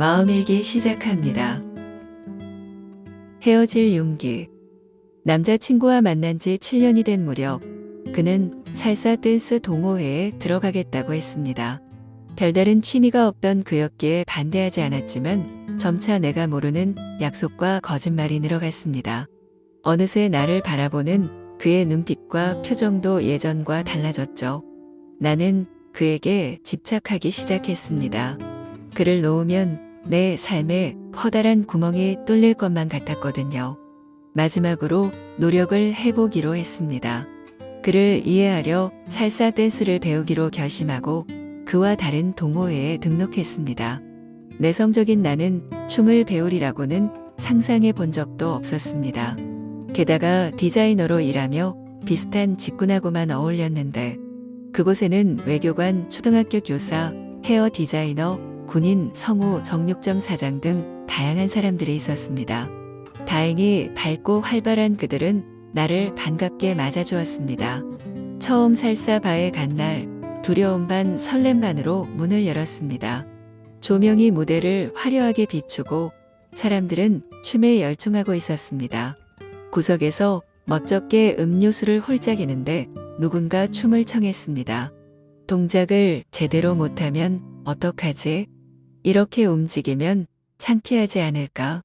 마음일기 시작합니다. 헤어질 용기. 남자친구와 만난 지 7년이 된 무렵 그는 살사 댄스 동호회에 들어가겠다고 했습니다. 별다른 취미가 없던 그였기에 반대하지 않았지만 점차 내가 모르는 약속과 거짓말이 늘어갔습니다. 어느새 나를 바라보는 그의 눈빛과 표정도 예전과 달라졌죠. 나는 그에게 집착하기 시작했습니다. 그를 놓으면 내 삶에 커다란 구멍이 뚫릴 것만 같았거든요. 마지막으로 노력을 해보기로 했습니다. 그를 이해하려 살사 댄스를 배우기로 결심하고 그와 다른 동호회에 등록했습니다. 내성적인 나는 춤을 배우리라고는 상상해 본 적도 없었습니다. 게다가 디자이너로 일하며 비슷한 직군하고만 어울렸는데 그곳에는 외교관, 초등학교 교사, 헤어 디자이너, 군인, 성우, 정육점 사장 등 다양한 사람들이 있었습니다. 다행히 밝고 활발한 그들은 나를 반갑게 맞아주었습니다. 처음 살사바에 간 날 두려움 반 설렘 반으로 문을 열었습니다. 조명이 무대를 화려하게 비추고 사람들은 춤에 열중하고 있었습니다. 구석에서 멋쩍게 음료수를 홀짝이는데 누군가 춤을 청했습니다. 동작을 제대로 못하면 어떡하지? 이렇게 움직이면 창피하지 않을까?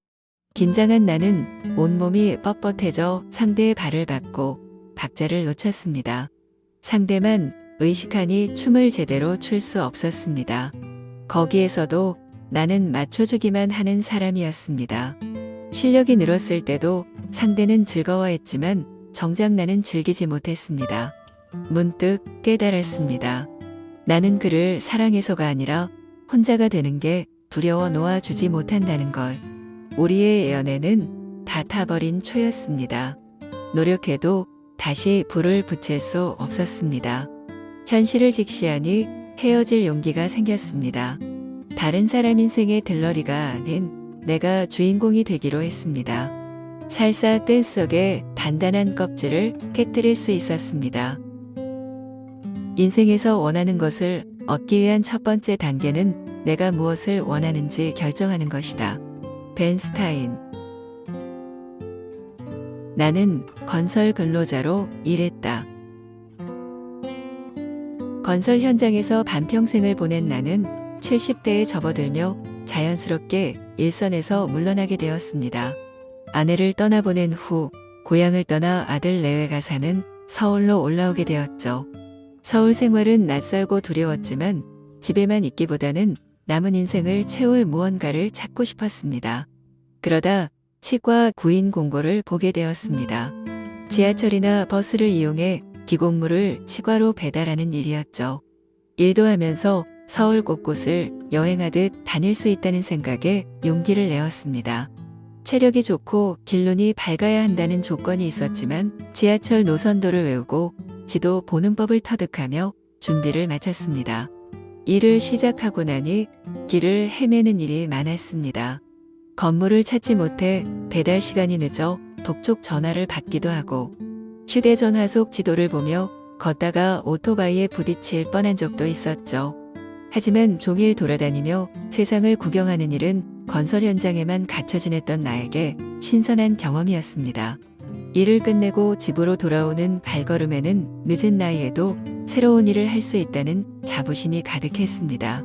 긴장한 나는 온몸이 뻣뻣해져 상대의 발을 받고 박자를 놓쳤습니다. 상대만 의식하니 춤을 제대로 출 수 없었습니다. 거기에서도 나는 맞춰주기만 하는 사람이었습니다. 실력이 늘었을 때도 상대는 즐거워했지만 정작 나는 즐기지 못했습니다. 문득 깨달았습니다. 나는 그를 사랑해서가 아니라 혼자가 되는 게 두려워 놓아주지 못한다는 걸. 우리의 연애는 다 타버린 초였습니다. 노력해도 다시 불을 붙일 수 없었습니다. 현실을 직시하니 헤어질 용기가 생겼습니다. 다른 사람 인생의 들러리가 아닌 내가 주인공이 되기로 했습니다. 살사 댄스석의 단단한 껍질을 깨뜨릴 수 있었습니다. 인생에서 원하는 것을 얻기 위한 첫 번째 단계는 내가 무엇을 원하는지 결정하는 것이다. 벤 스타인. 나는 건설 근로자로 일했다. 건설 현장에서 반평생을 보낸 나는 70대에 접어들며 자연스럽게 일선에서 물러나게 되었습니다. 아내를 떠나보낸 후 고향을 떠나 아들 내외가 사는 서울로 올라오게 되었죠. 서울 생활은 낯설고 두려웠지만 집에만 있기보다는 남은 인생을 채울 무언가를 찾고 싶었습니다. 그러다 치과 구인 공고를 보게 되었습니다. 지하철이나 버스를 이용해 기공물을 치과로 배달하는 일이었죠. 일도 하면서 서울 곳곳을 여행하듯 다닐 수 있다는 생각에 용기를 내었습니다. 체력이 좋고 길눈이 밝아야 한다는 조건이 있었지만 지하철 노선도를 외우고 지도 보는 법을 터득하며 준비를 마쳤습니다. 일을 시작하고 나니 길을 헤매는 일이 많았습니다. 건물을 찾지 못해 배달 시간이 늦어 독촉 전화를 받기도 하고 휴대전화 속 지도를 보며 걷다가 오토바이에 부딪힐 뻔한 적도 있었죠. 하지만 종일 돌아다니며 세상을 구경하는 일은 건설 현장에만 갇혀 지냈던 나에게 신선한 경험이었습니다. 일을 끝내고 집으로 돌아오는 발걸음에는 늦은 나이에도 새로운 일을 할 수 있다는 자부심이 가득했습니다.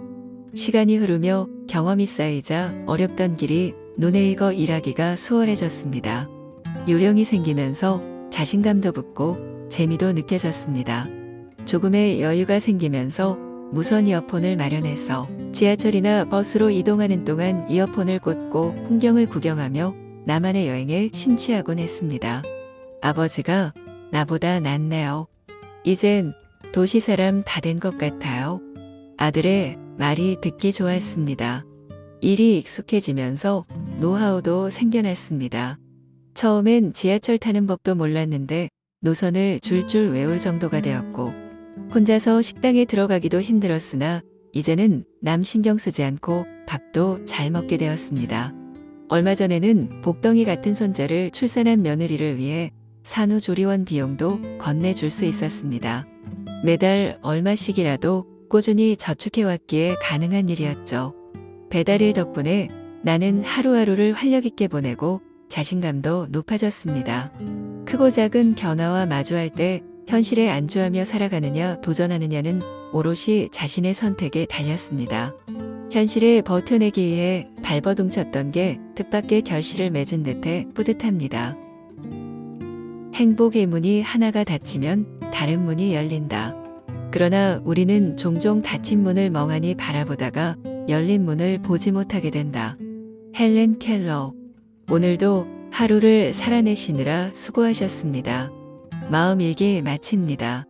시간이 흐르며 경험이 쌓이자 어렵던 길이 눈에 익어 일하기가 수월해졌습니다. 요령이 생기면서 자신감도 붙고 재미도 느껴졌습니다. 조금의 여유가 생기면서 무선 이어폰을 마련해서 지하철이나 버스로 이동하는 동안 이어폰을 꽂고 풍경을 구경하며 나만의 여행에 심취하곤 했습니다. 아버지가 나보다 낫네요. 이젠 도시 사람 다 된 것 같아요. 아들의 말이 듣기 좋았습니다. 일이 익숙해지면서 노하우도 생겨났습니다. 처음엔 지하철 타는 법도 몰랐는데 노선을 줄줄 외울 정도가 되었고 혼자서 식당에 들어가기도 힘들었으나 이제는 남 신경 쓰지 않고 밥도 잘 먹게 되었습니다. 얼마 전에는 복덩이 같은 손자를 출산한 며느리를 위해 산후조리원 비용도 건네줄 수 있었습니다. 매달 얼마씩이라도 꾸준히 저축해왔기에 가능한 일이었죠. 배달일 덕분에 나는 하루하루를 활력 있게 보내고 자신감도 높아졌습니다. 크고 작은 변화와 마주할 때 현실에 안주하며 살아가느냐 도전하느냐는 오롯이 자신의 선택에 달렸습니다. 현실에 버텨내기 위해 발버둥 쳤던 게 뜻밖의 결실을 맺은 듯해 뿌듯합니다. 행복의 문이 하나가 닫히면 다른 문이 열린다. 그러나 우리는 종종 닫힌 문을 멍하니 바라보다가 열린 문을 보지 못하게 된다. 헬렌 켈러. 오늘도 하루를 살아내시느라 수고하셨습니다. 마음일기 마칩니다.